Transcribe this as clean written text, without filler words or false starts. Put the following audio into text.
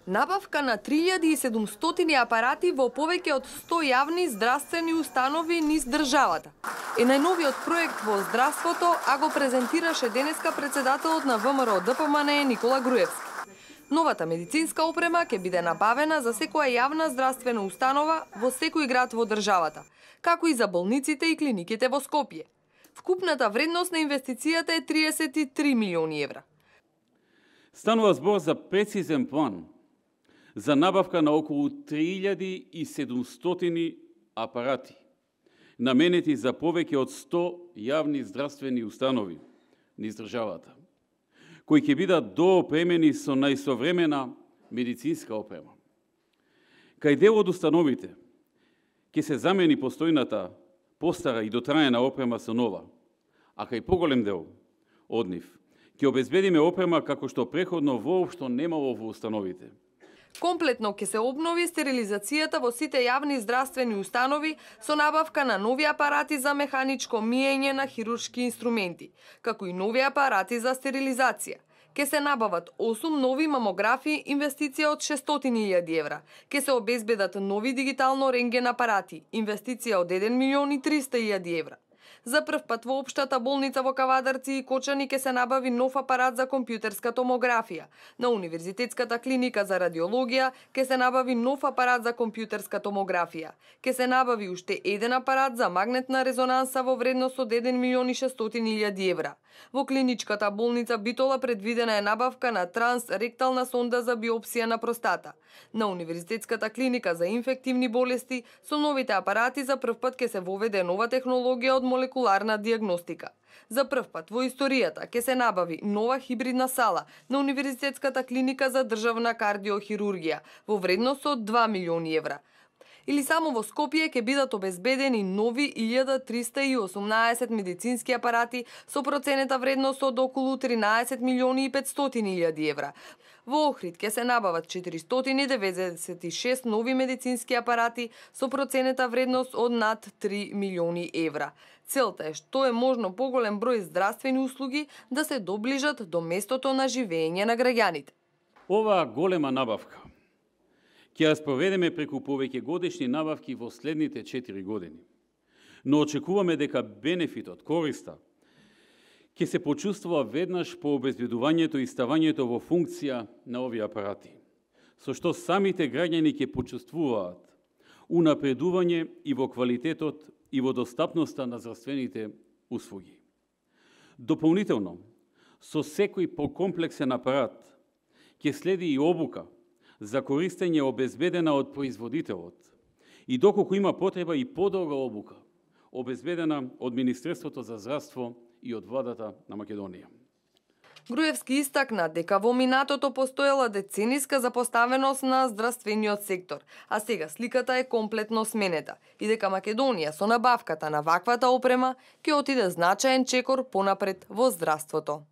Набавка на 3700 апарати во повеќе од 100 јавни здравствени установи низ државата е најновиот проект во здравството, а го презентираше денеска председателот на ВМРО ДПМНЕ Никола Груевски. Новата медицинска опрема ќе биде набавена за секоја јавна здравствена установа во секој град во државата, како и за болниците и клиниките во Скопје. Вкупната вредност на инвестицијата е 33 милиони евра. Станува збор за прецизен план за набавка на околу 3700 апарати, наменети за повеќе од 100 јавни здравствени установи низ државата, кои ќе бидат доопремени со најсовремена медицинска опрема. Кај дел од установите ќе се замени постојната, постара и дотраена опрема со нова, а кај поголем дел од нив ќе обезбедиме опрема како што преходно воопшто немало во установите. Комплетно ќе се обнови стерилизацијата во сите јавни здравствени установи со набавка на нови апарати за механичко миење на хируршки инструменти, како и нови апарати за стерилизација. Ке се набават 8 нови мамографи, инвестиција од 600.000 евра. Ке се обезбедат нови дигитално рентген апарати, инвестиција од 1.300.000 евра. За прв пат во општата болница во Кавадарци и Кочани ќе се набави нов апарат за компјутерска томографија. На Универзитетската клиника за радиологија ќе се набави нов апарат за компјутерска томографија. Ќе се набави уште еден апарат за магнетна резонанса во вредност од 1.600.000 евра. Во клиничката болница Битола предвидена е набавка на трансректална сонда за биопсија на простата. На Универзитетската клиника за инфективни болести со новите апарати за прв пат ќе се воведе нова технологија од молекуларна диагностика. За прв пат во историјата ќе се набави нова хибридна сала на Универзитетската клиника за државна кардиохирургија во вредност од 2 милиони евра. Или само во Скопје ќе бидат обезбедени нови 1318 медицински апарати со проценета вредност од околу 13.500.000 евра. Во Охрид ќе се набават 496 нови медицински апарати со проценета вредност од над 3 милиони евра. Целта е што е можно поголем број здравствени услуги да се доближат до местото на живење на граѓаните. Оваа голема набавка ќе ја спроведеме преку повеќе годишни набавки во следните 4 години. Но очекуваме дека бенефитот, користа, ќе се почувствува веднаш по обезбедувањето и ставањето во функција на овие апарати, со што самите граѓани ќе почувствуваат унапредување и во квалитетот и во достапноста на здравствените услуги. Дополнително, со секој покомплексен апарат ќе следи и обука за користење обезбедена од производителот и доколку има потреба и подолга обука, обезбедена од Министерството за здравство и од владата на Македонија. Груевски истакна дека во минатото постоела децениска запоставеност на здравствениот сектор, а сега сликата е комплетно сменета и дека Македонија со набавката на ваквата опрема ќе отиде значаен чекор понапред во здравството.